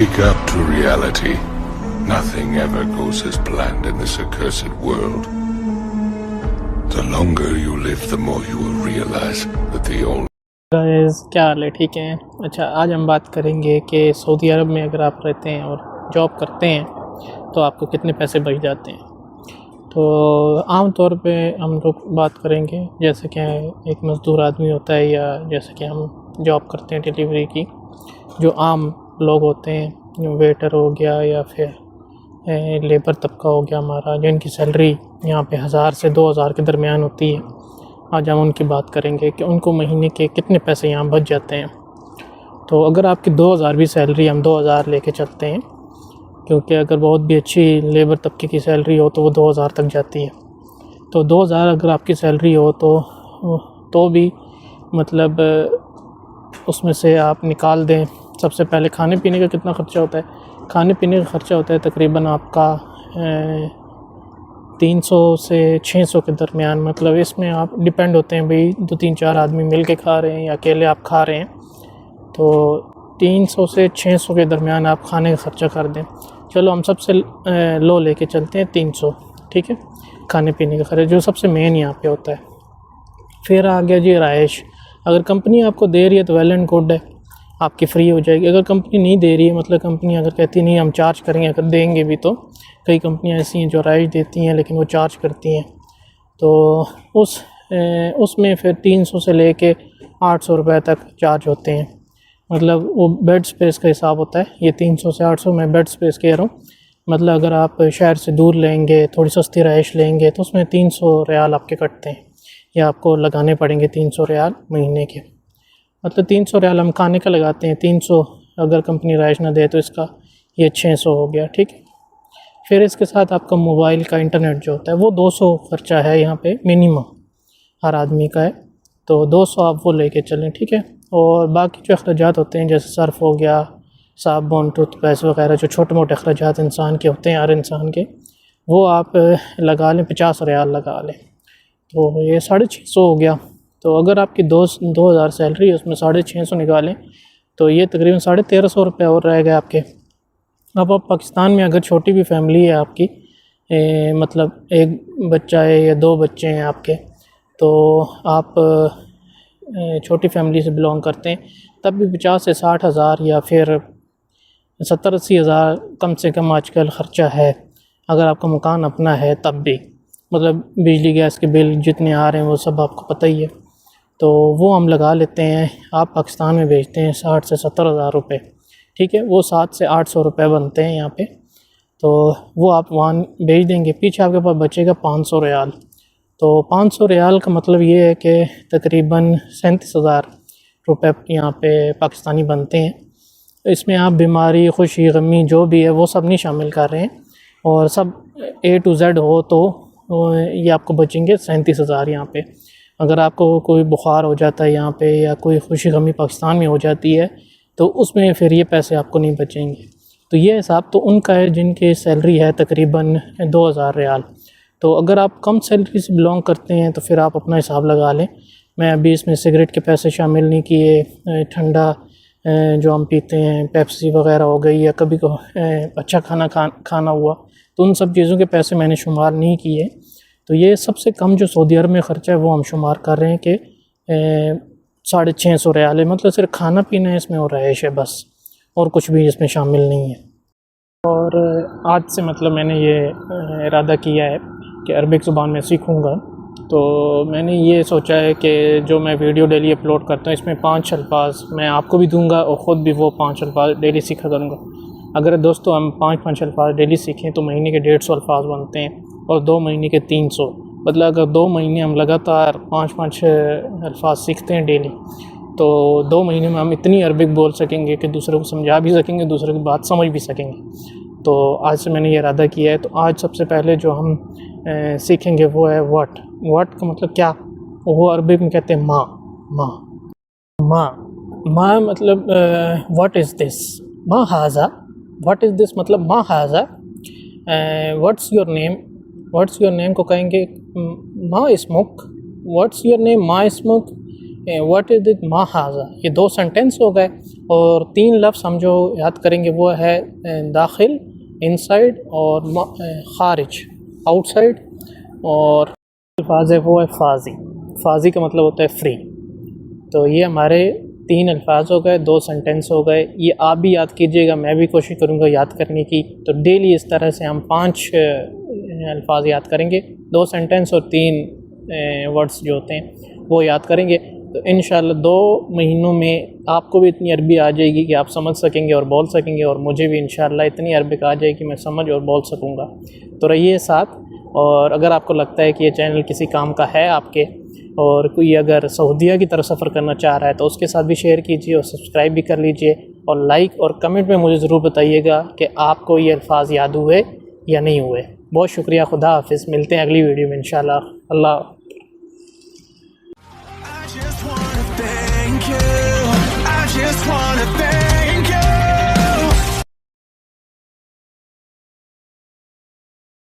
Wake up to reality. Nothing ever goes as planned in this accursed world. The longer you live, the more you will realize that the only guys क्या हाल है? ठीक है। अच्छा, आज हम बात करेंगे कि सऊदी अरब में अगर आप रहते हैं और जॉब करते हैं तो आपको कितने पैसे बच जाते हैं। तो आम तौर पे हम लोग बात करेंगे जैसे कि एक मज़दूर आदमी होता है या जैसे कि हम जॉब करते हैं डिलीवरी की, जो आम लोग होते हैं, वेटर हो गया या फिर लेबर तबका हो गया हमारा, जिनकी सैलरी यहाँ पे 1000 से 2000 के दरमियान होती है। आज हम उनकी बात करेंगे कि उनको महीने के कितने पैसे यहाँ बच जाते हैं। तो अगर आपकी 2000 भी सैलरी, हम 2000 लेके चलते हैं, क्योंकि अगर बहुत भी अच्छी लेबर तबके की सैलरी हो तो वो 2000 तक जाती है। तो 2000 अगर आपकी सैलरी हो तो भी मतलब उसमें से आप निकाल दें। सबसे पहले खाने पीने का कितना ख़र्चा होता है? खाने पीने का ख़र्चा होता है तकरीबन आपका 300 से 600 के दरमियान। मतलब इसमें आप डिपेंड होते हैं भाई, 2-3-4 आदमी मिल के खा रहे हैं या अकेले आप खा रहे हैं, तो 300 से 600 के दरमियान आप खाने का ख़र्चा कर दें। चलो हम सबसे लो लेके चलते हैं 300, ठीक है, खाने पीने का खर्चा जो सबसे मेन यहाँ पे होता है। फिर आ गया जी रहायश। अगर कंपनी आपको दे रही है तो वेल एंड गुड है, आपकी फ़्री हो जाएगी। अगर कंपनी नहीं दे रही है, मतलब कंपनी अगर कहती नहीं हम चार्ज करेंगे, अगर देंगे भी तो कई कंपनियां ऐसी हैं जो रहायश देती हैं लेकिन वो चार्ज करती हैं, तो उसमें फिर 300 से लेके 800 रुपये तक चार्ज होते हैं। मतलब वो बेड स्पेस का हिसाब होता है। ये 300 से 800 मैं बेड स्पेस कह रहा हूँ। मतलब अगर आप शहर से दूर लेंगे, थोड़ी सस्ती रहायश लेंगे, तो उसमें 300 रियाल आपके कटते हैं या आपको लगाने पड़ेंगे 300 रियाल महीने के। मतलब 300 रियाल हम खाने का लगाते हैं, 300 अगर कंपनी रहायश ना दे तो इसका ये 600 हो गया, ठीक है। फिर इसके साथ आपका मोबाइल का इंटरनेट जो होता है वो 200 खर्चा है यहाँ पे मिनिमम, हर आदमी का है, तो 200 आप वो लेके चलें, ठीक है। और बाकी जो अखराजात होते हैं जैसे सर्फ़ हो गया, साबुन, टूथपेस्ट वगैरह, जो छोटे मोटे अखराजात इंसान के होते हैं, हर इंसान के, वो आप लगा लें, 50 रियाल लगा लें, तो ये 650 हो गया। तो अगर आपकी 2000 सैलरी है, उसमें 650 निकालें तो ये तकरीबन 1350 रुपये और रह गए आपके। अब आप पाकिस्तान में अगर छोटी भी फैमिली है आपकी, मतलब एक बच्चा है या 2 बच्चे हैं आपके, तो आप छोटी फैमिली से बिलोंग करते हैं, तब भी 50 से 60 हज़ार या फिर 70-80 हज़ार कम से कम आजकल ख़र्चा है। अगर आपका मकान अपना है तब भी, मतलब बिजली गैस के बिल जितने आ रहे हैं वो सब आपको पता ही है, तो वो हम लगा लेते हैं। आप पाकिस्तान में भेजते हैं 60 से 70 हज़ार रुपये, ठीक है, वो 700 से 800 रुपये बनते हैं यहाँ पे, तो वो आप वहाँ भेज देंगे। पीछे आपके पास बचेगा 500 रियाल। तो 500 रियाल का मतलब ये है कि तकरीबन 37,000 रुपये यहाँ पे पाकिस्तानी बनते हैं। इसमें आप बीमारी, खुशी, गमी जो भी है वो सब नहीं शामिल कर रहे हैं, और सब A to Z हो तो ये आपको बचेंगे 37,000 यहाँ पे। अगर आपको कोई बुखार हो जाता है यहाँ पे या कोई खुशी गमी पाकिस्तान में हो जाती है तो उसमें फिर ये पैसे आपको नहीं बचेंगे। तो ये हिसाब तो उनका है जिनकी सैलरी है तकरीबन 2000 रियाल। तो अगर आप कम सैलरी से बिलोंग करते हैं तो फिर आप अपना हिसाब लगा लें। मैं अभी इसमें सिगरेट के पैसे शामिल नहीं किए, ठंडा जो हम पीते हैं, पेप्सी वगैरह हो गई, या कभी को अच्छा खाना हुआ, तो उन सब चीज़ों के पैसे मैंने शुमार नहीं किए। तो ये सबसे कम जो सऊदी अरब में ख़र्चा है वो हम शुमार कर रहे हैं कि 650 रियाल है। मतलब सिर्फ खाना पीना है इसमें और रहायश है बस, और कुछ भी इसमें शामिल नहीं है। और आज से मतलब मैंने ये इरादा किया है कि अरबिक ज़ुबान में सीखूँगा। तो मैंने ये सोचा है कि जो मैं वीडियो डेली अपलोड करता हूँ इसमें 5 अल्फाज मैं आपको भी दूंगा और ख़ुद भी वो 5 अल्फाज डेली सीखा करूँगा। अगर दोस्तों हम 5-5 अल्फाज डेली सीखें तो महीने के 150 अल्फाज बनते हैं, और 2 महीने के 300। मतलब अगर 2 महीने हम लगातार 5-5 अल्फाज सीखते हैं डेली, तो 2 महीने में हम इतनी अरबिक बोल सकेंगे कि दूसरे को समझा भी सकेंगे, दूसरे की बात समझ भी सकेंगे। तो आज से मैंने ये इरादा किया है। तो आज सबसे पहले जो हम सीखेंगे वो है व्हाट। व्हाट का मतलब क्या, वो अरबिक में कहते हैं माँ। माँ माँ माँ मतलब व्हाट इज़ दिस, माँ हाजा। व्हाट इज़ दिस मतलब माँ हाजा। What's your name, what's your name को कहेंगे माँ इस्मुक। व्हाट्स योर नेम माँ इस्मुक। व्हाट इज़ इट मा हाजा, ये 2 सेंटेंस हो गए। और 3 लफ्ज़ हम जो याद करेंगे वो है दाखिल, इनसाइड, और खारिज, आउटसाइड। और अल्फाज है वो है फाजी। फाजी का मतलब होता है फ्री। तो ये हमारे 3 अल्फाज हो गए, 2 सेंटेंस हो गए। ये आप भी याद कीजिएगा, मैं भी कोशिश करूँगा याद करने की। तो डेली इस तरह से हम 5 अल्फाज याद करेंगे, 2 सेंटेंस और 3 वर्ड्स जो होते हैं वो याद करेंगे। तो इंशाल्लाह 2 महीनों में आपको भी इतनी अरबी आ जाएगी कि आप समझ सकेंगे और बोल सकेंगे, और मुझे भी इंशाल्लाह इतनी अरबिक आ जाएगी कि मैं समझ और बोल सकूँगा। तो रहिए साथ। और अगर आपको लगता है कि ये चैनल किसी काम का है आपके, और कोई अगर सऊदीया की तरफ सफ़र करना चाह रहा है, तो उसके साथ भी शेयर कीजिए और सब्सक्राइब भी कर लीजिए। और लाइक और कमेंट में मुझे ज़रूर बताइएगा कि आपको ये अल्फाज याद हुए या नहीं हुए। बहुत शुक्रिया, खुदा हाफिज़। मिलते हैं अगली वीडियो में इंशाल्लाह। अल्लाह। I just wanna thank you. I just wanna